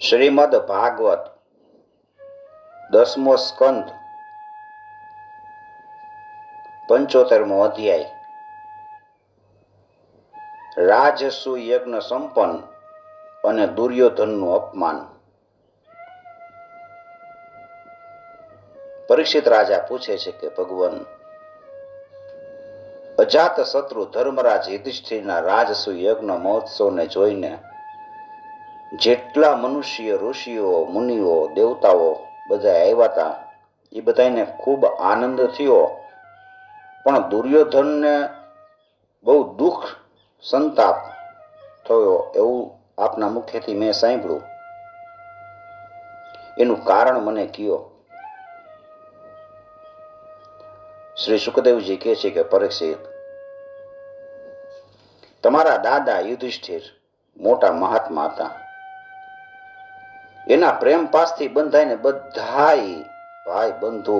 શ્રીમદ ભાગવત 10મો સ્કંદ 75મો અધ્યાય રાજસુ યજ્ઞ સંપન્ન અને દુર્યોધનનું અપમાન. પરીક્ષિત રાજા પૂછે છે કે ભગવાન, અજાત શત્રુ ધર્મરાજ યુધિષ્ઠિરના રાજસુ યજ્ઞ મહોત્સવને જોઈને જેટલા મનુષ્ય, ઋષિઓ, મુનિઓ, દેવતાઓ બધા આવ્યા હતા એ બધાને ખૂબ આનંદ થયો, પણ દુર્યોધનને બહુ દુઃખ સંતાપ થયો એવું આપના મુખેથી મેં સાંભળ્યું. એનું કારણ મને કયો. શ્રી સુખદેવજી કહે છે કે પરીક્ષિત, તમારા દાદા યુધિષ્ઠિર મોટા મહાત્મા હતા. એના પ્રેમ પાસથી બંધાઈને બધાય ભાઈ બંધુ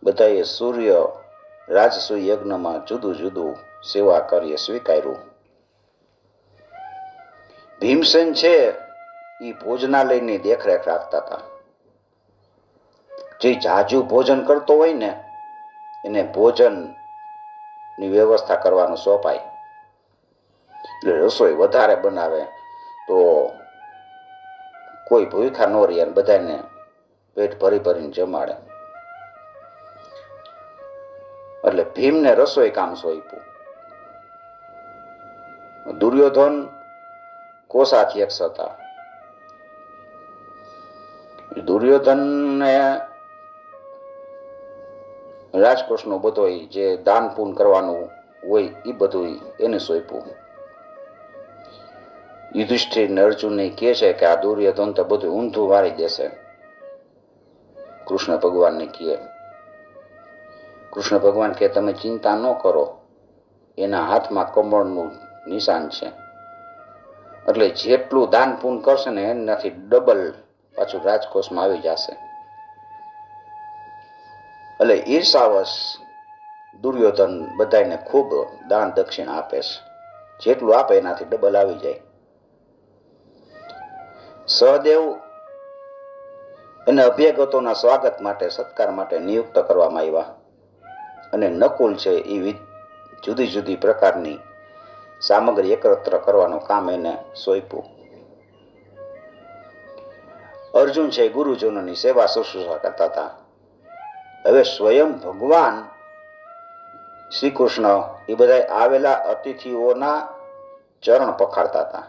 બધાએ સૂર્ય રાજસુ યજ્ઞમાં જુદું જુદું સેવા કાર્ય સ્વીકાર્યું. ભીમસેન છે એ ભોજનાલયની દેખરેખ રાખતા હતા. જે જાજુ ભોજન કરતો હોય ને એને ભોજનની વ્યવસ્થા કરવાનું સોંપાય. એટલે રસોઈ વધારે બનાવે તો કોઈ ભૂખા ન રહે, બધાને પેટ ભરી ભરીને જમાડે. એટલે ભીમને રસોઈ કામ સોંપ્યું. દુર્યોધન કોષાધ્યક્ષ હતા. દુર્યોધનને રાજકોષનું બધો જે દાન પૂન કરવાનું હોય એ બધું એને સોંપ્યું. યુધિષ્ઠિર ને અર્જુનને કહે છે કે આ દુર્યોધન તો બધું ઊંધું વાળી દેશે. કૃષ્ણ ભગવાનને કહે. કૃષ્ણ ભગવાન કહે તમે ચિંતા ન કરો, એના હાથમાં કમળનું નિશાન છે, એટલે જેટલું દાન પૂન કરશે ને એનાથી ડબલ પાછું રાજકોષમાં આવી જશે. એટલે ઈર્ષાવશ દુર્યોધન બધાને ખૂબ દાન દક્ષિણા આપે છે. જેટલું આપે એનાથી ડબલ આવી જાય. સહદેવ એને અભ્યાગતોના સ્વાગત માટે, સત્કાર માટે નિયુક્ત કરવામાં આવ્યા. અને નકુલ છે એ જુદી જુદી પ્રકારની સામગ્રી એકત્ર કરવાનું કામ એને સોંપ્યું. અર્જુન છે ગુરુજનોની સેવા શુશ્રૂષા કરતા હતા. હવે સ્વયં ભગવાન શ્રી કૃષ્ણ એ બધા આવેલા અતિથિઓના ચરણ પખાડતા હતા.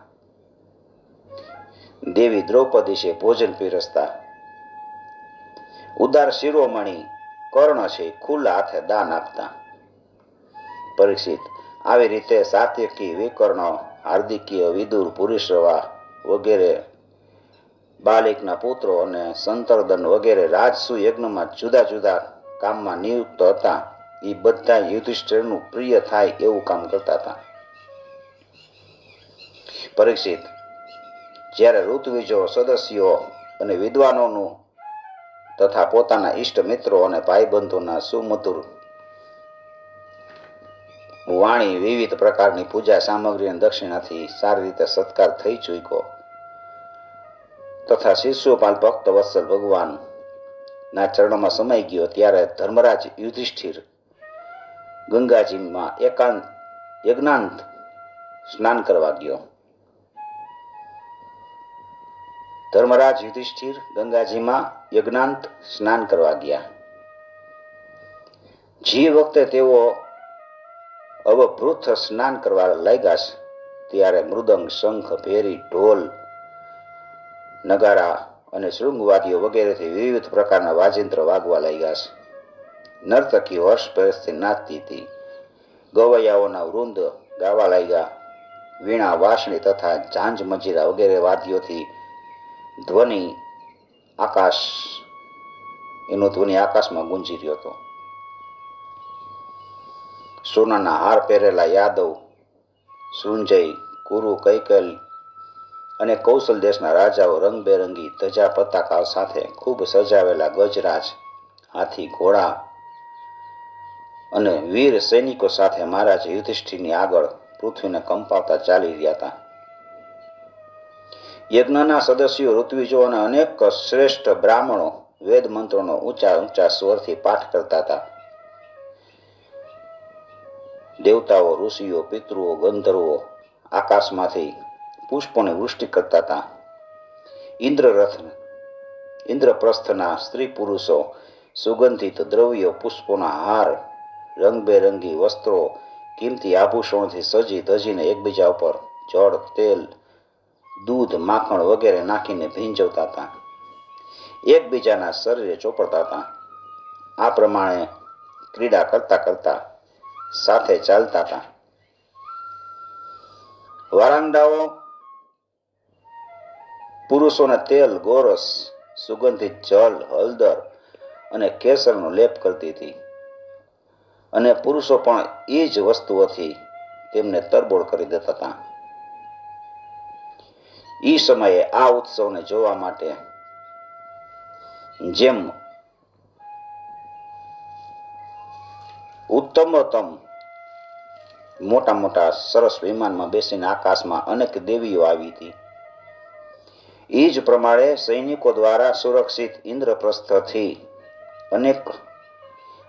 દેવી દ્રૌપદી છે ભોજન પીરસતા. ઉદાર શિરોમણી કર્ણ છે ખુલ્લા હાથે દાન આપતા. પરીક્ષિત, આવી રીતે સાત્યકી, વિકર્ણ, હાર્દિકીય, વિદુર, પુરુષવા વગેરે બાલિકના પુત્રો અને સંતર્દન વગેરે રાજસુ યજ્ઞમાં જુદા જુદા કામમાં નિયુક્ત હતા. એ બધા યુધિષ્ઠિરનું પ્રિય થાય એવું કામ કરતા હતા. પરીક્ષિત, જ્યારે ઋત્વિજો, સદસ્યો અને વિદ્વાનોનું તથા પોતાના ઈષ્ટ મિત્રો અને ભાઈબંધોના સુમધુર વાણી, વિવિધ પ્રકારની પૂજા સામગ્રી અને દક્ષિણાથી સારી રીતે સત્કાર થઈ ચૂક્યો તથા શિશુપાલ ભક્ત વત્સલ ભગવાન ના ચરણોમાં સમાઈ ગયો, ત્યારે ધર્મરાજ યુધિષ્ઠિર ગંગાજીમાં યજ્ઞાંત સ્નાન કરવા ગયો. ધર્મરાજ યુધિષ્ઠિર ગંગાજીમાં યજ્ઞાંત સ્નાન કરવા ગયા. જે વખતે તેઓ અવભૃત સ્નાન કરવા લાગ્યા ત્યારે મૃદંગ, શંખ, ભેરી, ઢોલ, નગારા અને શૃંગવાદીઓ વગેરેથી વિવિધ પ્રકારના વાજિંત્ર વાગવા લાગ્યા. નર્તકી હર્ષભેરથી નાચતી હતી. ગવૈયાઓના વૃંદ ગાવા લાગ્યા. વીણા, વાંસળી તથા ઝાંઝ, મંજીરા વગેરે વાદ્યોથી ધ્વનિ આકાશમાં ગુંજી રહ્યો હતો. સોનાના હાર પહેરેલા યાદવ, સૃંજય, કુરુ, કૈકલ અને કૌશલ દેશના રાજાઓ રંગબેરંગી ધજા પતાકાઓ સાથે ખૂબ સજાવેલા ગજરાજ, હાથી, ઘોડા અને વીર સૈનિકો સાથે મહારાજ યુધિષ્ઠિરની આગળ પૃથ્વીને કંપાવતા ચાલી રહ્યા હતા. યજ્ઞના સદસ્યો ઋત્વિજો અને અનેક શ્રેષ્ઠ બ્રાહ્મણો વેદ મંત્રોનો ઊંચા ઊંચા સ્વરથી પાઠ કરતા હતા. દેવતાઓ, ઋષિઓ, પિતૃઓ, ગંધર્વો આકાશમાંથી પુષ્પોની વૃષ્ટિ કરતા હતા. ઇન્દ્રપ્રસ્થના સ્ત્રી પુરુષો સુગંધિત દ્રવ્યો, પુષ્પોના હાર, રંગબેરંગી વસ્ત્રો, કિંમતી આભૂષણોથી સજી ધજીને એકબીજા ઉપર જળ, તેલ, દૂધ, માખણ વગેરે નાખીને ભીંજવતા હતા. એકબીજાના શરીરે ચોપડતા હતા. આ પ્રમાણે ક્રીડા કરતા કરતા સાથે ચાલતા હતા. વારાંડાઓ પુરુષોને તેલ, ગોરસ, સુગંધિત જળ, હળદર અને કેસરનો લેપ કરતી હતી અને પુરુષો પણ એ જ વસ્તુઓથી તેમને તરબોળ કરી દેતા હતા. એ સમયે આ ઉત્સવને જોવા માટે જેમ ઉત્તમોત્તમ મોટા મોટા સરસ વિમાનમાં બેસીને આકાશમાં અનેક દેવીઓ આવી હતી, એ જ પ્રમાણે સૈનિકો દ્વારા સુરક્ષિત ઇન્દ્રપ્રસ્થથી અનેક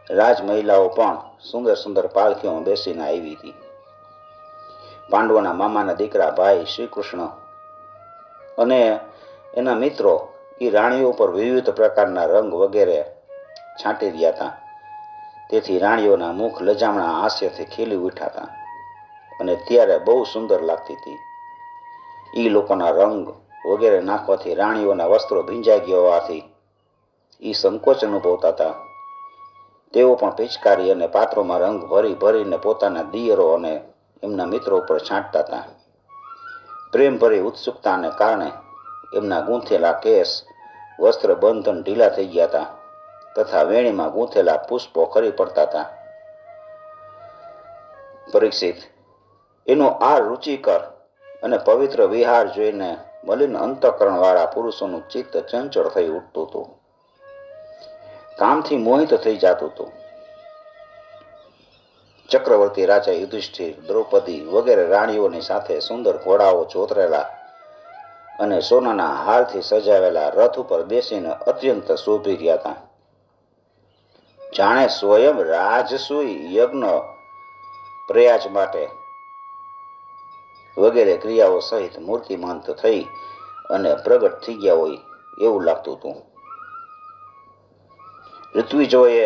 રાજમહિલાઓ પણ સુંદર સુંદર પાલખીઓમાં બેસીને આવી હતી. પાંડવોના મામાના દીકરા ભાઈ શ્રી કૃષ્ણ અને એના મિત્રો એ રાણીઓ પર વિવિધ પ્રકારના રંગ વગેરે છાંટી રહ્યા હતા. તેથી રાણીઓના મુખ લજામણા હાસ્યથી ખીલી ઉઠ્યા હતા અને ત્યારે બહુ સુંદર લાગતી હતી. એ લોકોના રંગ વગેરે નાખવાથી રાણીઓના વસ્ત્રો ભીંજાઈ ગયા હોવાથી એ સંકોચ અનુભવતા હતા. તેઓ પણ પિચકારી અને પાત્રોમાં રંગ ભરી ભરીને પોતાના દિયરો અને એમના મિત્રો ઉપર છાંટતા હતા. પ્રેમ ભરી ઉત્સુકતાને કારણે એમના ગૂંથેલા કેસ, વસ્ત્ર બંધન ઢીલા થઈ ગયા હતા તથા વેણીમાં ગૂંથેલા પુષ્પો ખરી પડતા હતા. પરીક્ષિત, એનો આ રુચિકર અને પવિત્ર વિહાર જોઈને મલિન અંતઃકરણ વાળા પુરુષોનું ચિત્ત ચંચળ થઈ ઉઠતું હતું, કામથી મોહિત થઈ જતું હતું. ચક્રવર્તી રાજા યુધિષ્ઠિર, દ્રૌપદી વગેરે રાણીઓની સાથે સુંદર ઘોડાઓ ચોતરેલા અને સોનાના હારથી સજાવેલા રથ ઉપર બેસીને અત્યંત શોભી રહ્યા હતા. જાણે સ્વયં રાજસૂય યજ્ઞ પ્રયાજ માટે વગેરે ક્રિયાઓ સહિત મૂર્તિમંત થઈ અને પ્રગટ થઈ ગયા હોય એવું લાગતું હતું. ઋત્વિજોએ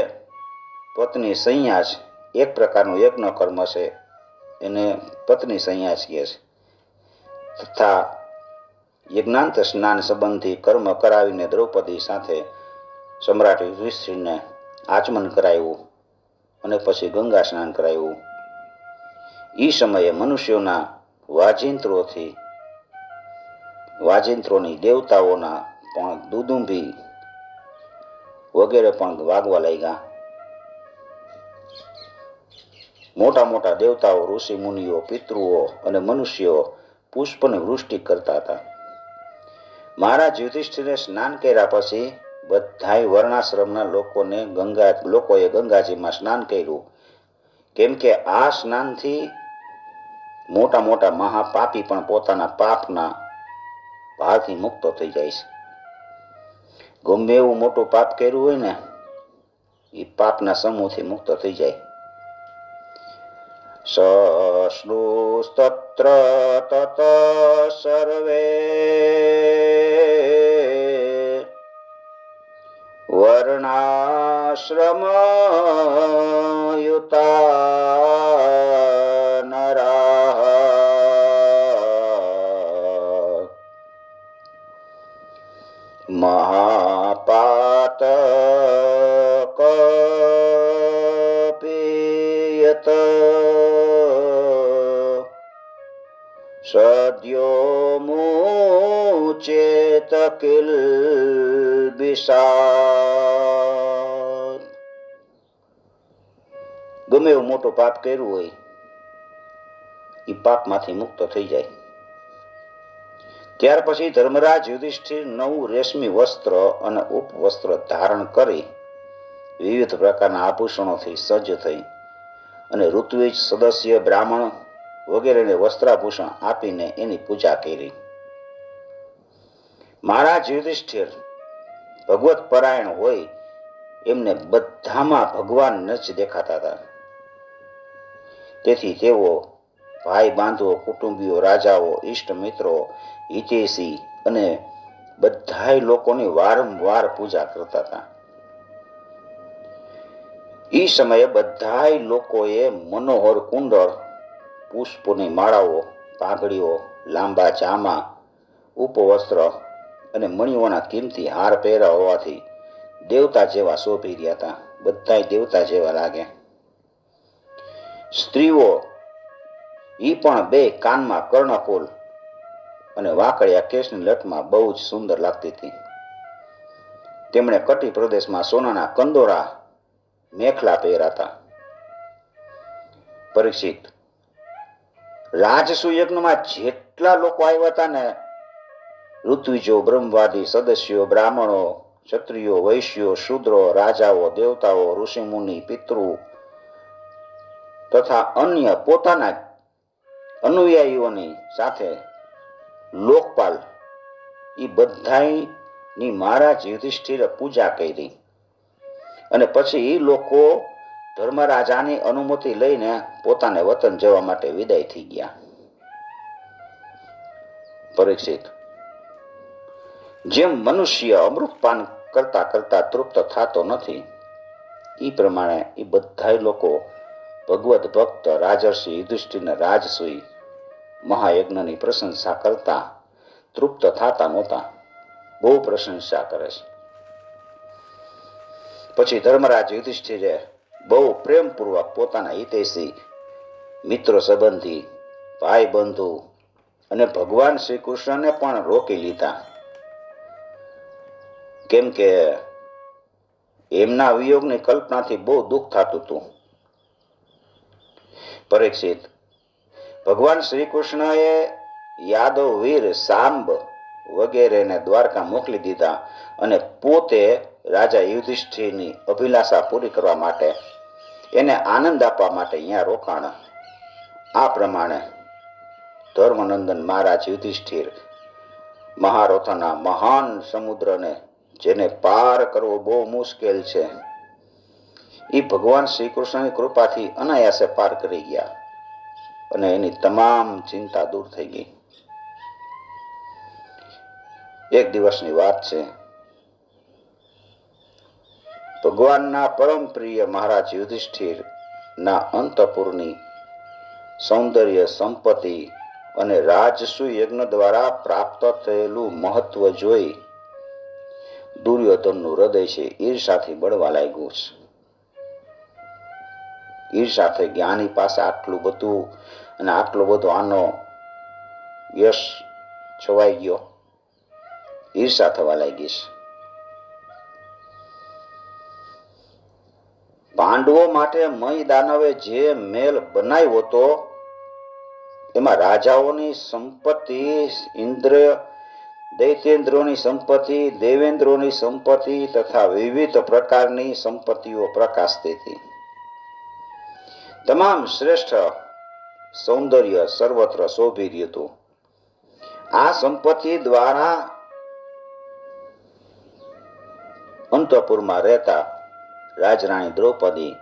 પત્ની સંન્યાસ, એક પ્રકારનું યજ્ઞ કર્મ છે, એને પત્ની સંન્યાસ કહે છે, તથા યજ્ઞાંત સ્નાન સંબંધી કર્મ કરાવીને દ્રૌપદી સાથે સમ્રાટ યુધિષ્ઠિરને આચમન કરાવ્યું અને પછી ગંગા સ્નાન કરાવ્યું. એ સમયે મનુષ્યોના વાજિંત્રોની દેવતાઓના પણ દુદુંભી વગેરે પણ વાગવા લાગ્યા. મોટા મોટા દેવતાઓ, ઋષિ મુનિઓ, પિતૃઓ અને મનુષ્યો પુષ્પની વૃષ્ટિ કરતા હતા. મહારાજ યુધિષ્ઠિરે સ્નાન કર્યા પછી બધાય વર્ણાશ્રમના લોકોએ ગંગાજીમાં સ્નાન કર્યું, કેમ કે આ સ્નાનથી મોટા મોટા મહાપાપી પણ પોતાના પાપના ભારથી મુક્ત થઈ જાય છે. ગમે એવું મોટું પાપ કર્યું હોય ને એ પાપના સમૂહથી મુક્ત થઈ જાય. સશ્રુસ્તત્ર તત સર્વે વર્ણાશ્રમ યુતા નરાઃ મહાપાતક પિયત સદ્યો મુચેત કિલ્બિષાત. ગમે એવું મોટું પાપ કર્યું હોય એ પાપમાંથી મુક્ત થઈ જાય. ત્યાર પછી ધર્મરાજ યુધિષ્ઠિર નવું રેશમી વસ્ત્ર અને ઉપવસ્ત્ર ધારણ કરી વિવિધ પ્રકારના આભૂષણોથી સજ્જ થઈ અને ઋત્વિજ, સદસ્ય, બ્રાહ્મણ વગેરેને વસ્ત્રાભૂષણ આપીને એની પૂજા કરી. મહારાજ યુધિષ્ઠિર ભગવત પરાયણ હોય એમને બધામાં ભગવાન જ દેખાતા હતા. તેથી તેઓ ભાઈ બાંધવો, કુટુંબીઓ, રાજાઓ, ઈષ્ટ મિત્રો, હિતેશી અને બધાય લોકોની વારંવાર પૂજા કરતા હતા. એ સમયે બધાય લોકોએ મનોહર કુંડળ, પુષ્પોની માળાઓ, પાઘડીઓ, લાંબા જામા, ઉપવસ્ત્ર અને મણિઓના કિંમતી હાર પહેર્યા હોવાથી દેવતા જેવા શોભી રહ્યા હતા. બધાય દેવતા જેવા લાગે. સ્ત્રીઓ ઈ પણ બે કાનમાં કર્ણફૂલ અને વાંકડિયા કેશની લટમાં બહુ જ સુંદર લાગતી હતી. તેમણે કટી પ્રદેશમાં સોનાના કંદોરા મેખલા પહેર્યા હતા. પરીક્ષિત, રાજસુ યજ્ઞમાં જેટલા લોકો આવ્યા હતા ને, ઋત્વિજો, બ્રહ્મવાદી, સદસ્યો, બ્રાહ્મણો, ક્ષત્રિયો, વૈશ્યો, શૂદ્રો, રાજાઓ, દેવતાઓ, ઋષિમુનિ, પિતૃ તથા અન્ય પોતાના અનુયાયીઓની સાથે લોકપાલ એ બધાની મહારાજ યુધિષ્ઠિરે પૂજા કરી અને પછી એ લોકો ધર્મરાજાની અનુમતિ લઈને પોતાને વતન જવા માટે વિદાય થઈ ગયા. પરીક્ષિત, જેમ મનુષ્ય અમૃતપાન કરતા કરતા તૃપ્ત થતો નથી, એ પ્રમાણે એ બધા લોકો ભગવત ભક્ત રાજર્ષિ યુધિષ્ઠિરના રાજસૂઈ મહાયજ્ઞની પ્રશંસા કરતા તૃપ્ત થતા નહોતા. બહુ પ્રશંસા કરે છે. પછી ધર્મરાજ યુધિષ્ઠિરે બહુ પ્રેમપૂર્વક પોતાના હિતૈષી, મિત્રો સંબંધી, ભાઈ બંધુ અને ભગવાન શ્રી કૃષ્ણને પણ રોકી લીધા, કેમ કે એમના વિયોગની કલ્પનાથી બહુ દુઃખ થતું હતું. પરીક્ષિત, ભગવાન શ્રી કૃષ્ણએ યાદવ વીર સાંબ વગેરેને દ્વારકા મોકલી દીધા અને પોતે રાજા યુધિષ્ઠિરની અભિલાષા પૂરી કરવા માટે, એને આનંદ આપવા માટે અહીંયા રોકાણ. આ પ્રમાણે ધર્મનંદન મહારાજ યુધિષ્ઠિર મહારથના મહાન સમુદ્રને, જેને પાર કરવો બહુ મુશ્કેલ છે, એ ભગવાન શ્રી કૃષ્ણની કૃપાથી અનાયાસે પાર કરી ગયા અને એની તમામ ચિંતા દૂર થઈ ગઈ. એક દિવસની વાત છે. ભગવાનના પરમ પ્રિય મહારાજ યુધિષ્ઠિર ના અંતઃપુરની સૌંદર્ય, સંપત્તિ અને રાજસુ યજ્ઞ દ્વારા પ્રાપ્ત થયેલું મહત્વ જોઈ દુર્યોધનનું હૃદય છે ઈર્ષાથી બળવા લાગ્યું છે. ઈર્ષા થઈ ગઈ, આની પાસે આટલું બધું અને આટલો બધો આનો યશ છવાઈ ગયો. ઈર્ષા થવા લાગી છે. પાંડવો માટે મય દાનવે જે મેલ બનાવ્યો હતો એમાં રાજાઓની સંપત્તિ, ઇન્દ્ર દૈત્યેન્દ્રોની સંપત્તિ, દેવેન્દ્રોની સંપત્તિ તથા વિવિધ પ્રકારની સંપત્તિઓ પ્રકાશતી હતી. તમામ શ્રેષ્ઠ સૌંદર્ય સર્વત્ર શોભી રહ્યું હતું. આ સંપત્તિ દ્વારા અંતઃપુરમાં રહેતા રાજરાણી દ્રૌપદી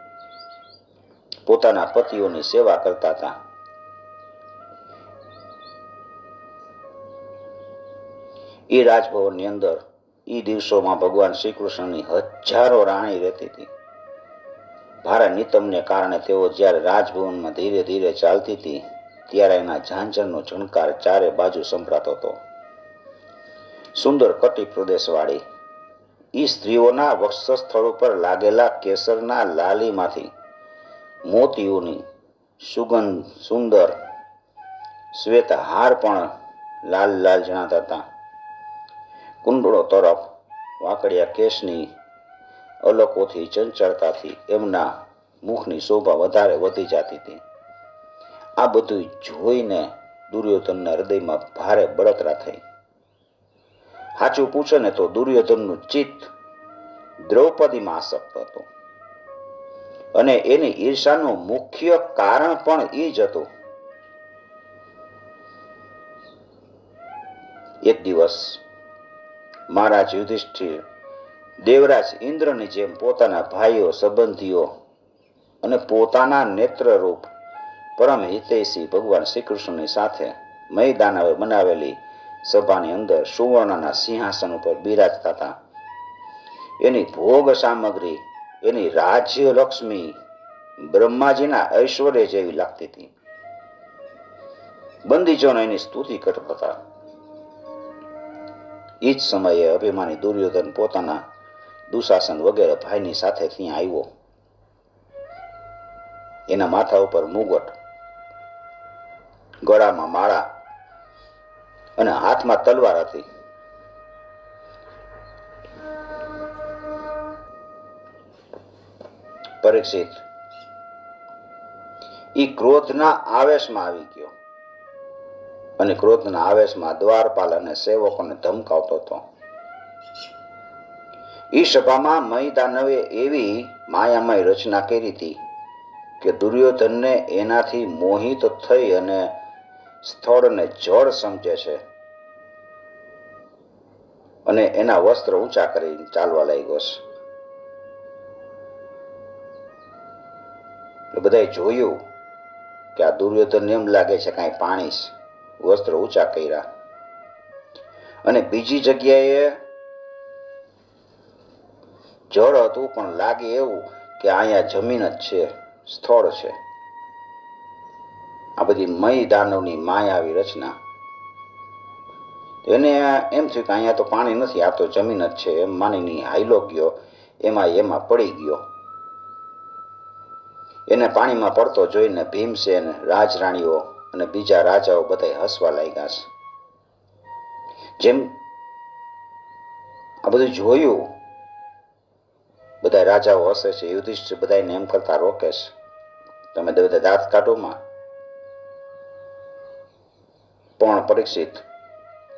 પોતાના પતિઓની સેવા કરતા હતા. એ રાજભવનની અંદર એ દિવસોમાં ભગવાન શ્રી કૃષ્ણની હજારો રાણી રહેતી હતી. ભારે નિતમને કારણે તેઓ જ્યારે રાજભવનમાં ધીરે ધીરે ચાલતી હતી ત્યારે એના ઝાંઝરનો ઝણકાર ચારે બાજુ સંભળાતો હતો. સુંદર કટી પ્રદેશવાળી એ સ્ત્રીઓના વક્ષસ્થળ ઉપર લાગેલા કેસરના લાલીમાંથી મોતીઓની સુગંધ સુંદર શ્વેત હાર પણ લાલ લાલ જણાતા હતા. કુંડળો તરફ વાંકડિયા કેશની અલકોથી ચંચળતાથી એમના મુખની શોભા વધારે વધી જતી હતી. આ બધું જોઈને દુર્યોધનના હૃદયમાં ભારે બળતરા થઈ. સાચું પૂછે ને તો દુર્યોધનનું ચિત્ત દ્રૌપદીમાં આસક્ત હતું અને એની ઈર્ષાનું મુખ્ય કારણ પણ એ જ હતું. એક દિવસ મહારાજ યુધિષ્ઠિર દેવરાજ ઇન્દ્રની જેમ પોતાના ભાઈઓ, સંબંધીઓ અને પોતાના નેત્રરૂપ પરમ હિતૈષી ભગવાન શ્રી કૃષ્ણની સાથે મય બનાવેલી સભાની અંદર સુવર્ણના સિંહાસન ઉપર બિરાજતા હતા. એની ભોગ સામગ્રી, એની રાજ્ય લક્ષ્મી બ્રહ્માજીના ઐશ્વર્ય જેવી લાગતી હતી. બંદીજનો એની સ્તુતિ કરતા હતા. એ જ સમયે અભિમાની દુર્યોધન પોતાના દુશાસન વગેરે ભાઈની સાથે ત્યાં આવ્યો. એના માથા ઉપર મુગટ, ગળામાં માળા અને હાથમાં તલવાર હતી. પરીક્ષિત ઈ ક્રોધના આવેશમાં આવી ગયો અને ક્રોધના આવેશમાં દ્વારપાલ અને સેવકોને ધમકાવતો હતો. ઈ સભામાં મય એવી માયામય રચના કરી હતી કે દુર્યોધનને એનાથી મોહિત થઈ અને સ્થળને જળ સમજે છે અને એના વસ્ત્ર ઊંચા કરી ચાલવા લાગ્યો છે. બધાએ જોયું કે આ દુર્યોધન એમ લાગે છે કાંઈ પાણી છે. વસ્ત્ર ઊંચા કર્યા અને બીજી જગ્યાએ જળ હતું, પણ લાગે એવું કે અહીંયા જમીન જ છે, સ્થળ છે. આ બધી મય દાનવની માયાવી રચના. એને એમ થયું કે અહીંયા તો પાણી નથી, આ તો જમીન જ છે, એમ માનીને હાઈલો ગયો, એમાં પડી ગયો. એને પાણીમાં પડતો જોઈને ભીમસેન, રાજરાણીઓ અને બીજા રાજાઓ બધા હસવા લાગ્યા છે. જેમ આ બધું જોયું, બધા રાજાઓ હસે છે. યુધિષ્ઠિર બધાને એમ કરતા રોકે છે, તમે બધા દાંત કાઢોમાં. પણ પરીક્ષિત,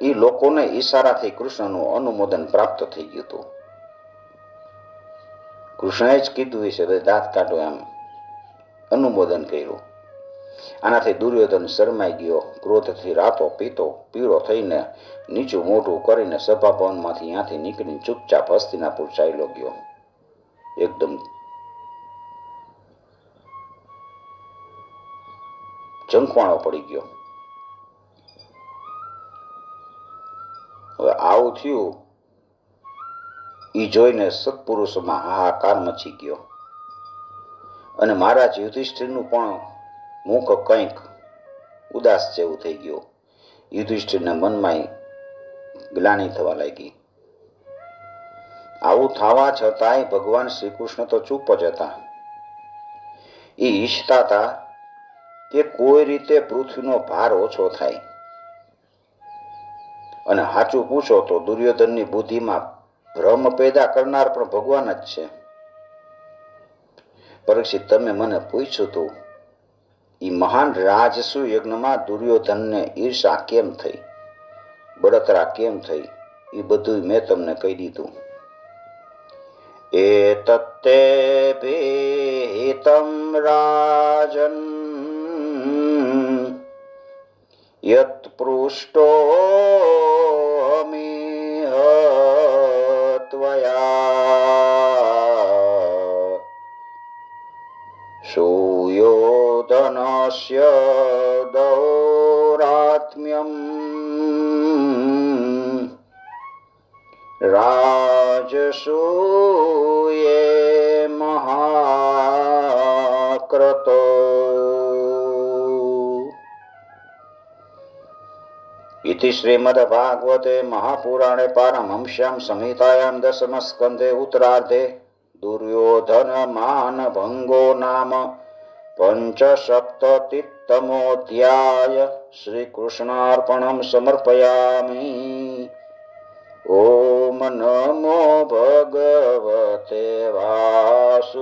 એ લોકોને ઈશારાથી કૃષ્ણનું અનુમોદન પ્રાપ્ત થઈ ગયું હતું. કૃષ્ણએ જ કીધું છે બધા દાંત કાઢો, એમ અનુમોદન કર્યું. આનાથી દુર્યોધન શરમાઈ ગયો. ક્રોધથી રાતો પીળો થઈને નીચું મોઢું કરીને સભાભવનમાંથી ત્યાંથી નીકળીને ચૂપચાપ હસ્તિનાપુર ચાલ્યો ગયો. એકદમ ઝંખવાણો પડી ગયો. હવે આવું થયું એ જોઈને સત્પુરુષોમાં હાહાકાર મચી ગયો અને મહારાજ યુધિષ્ઠિરનું પણ મુખ કંઈક ઉદાસ જેવું થઈ ગયું. યુધિષ્ઠિરના મનમાં ગ્લાનિ થવા લાગી. આવું થવા છતાંય ભગવાન શ્રી કૃષ્ણ તો ચૂપ જ હતા. એ ઈચ્છતા હતા કે કોઈ રીતે પૃથ્વીનો ભાર ઓછો થાય. અને સાચું પૂછો તો દુર્યોધનની બુદ્ધિમાં ભ્રમ પેદા કરનાર પણ ભગવાન જ છે. પરીક્ષિત, તમે મને પૂછ્યું હતું એ મહાન રાજસુ યજ્ઞમાં દુર્યોધનને ઈર્ષા કેમ થઈ, બળતરા કેમ થઈ, એ બધું મેં તમને કહી દીધું. એતત્તે ભીતમ રાજન યત પૃષ્ટો ત્વયા સુયોધનસ્ય દૌરાત્મ્યમ રાજસૂયે મહાક્રતો. इति श्रीमद्भागवते महापुराणे पारमहंस्यां संहितायां दशमस्कन्धे उत्तरार्धे दुर्योधनमानभङ्गो नाम पंचसप्ततितमोऽध्याय. श्रीकृष्णार्पणं समर्पयामि. ओम नमो भगवते वासुदेवाय.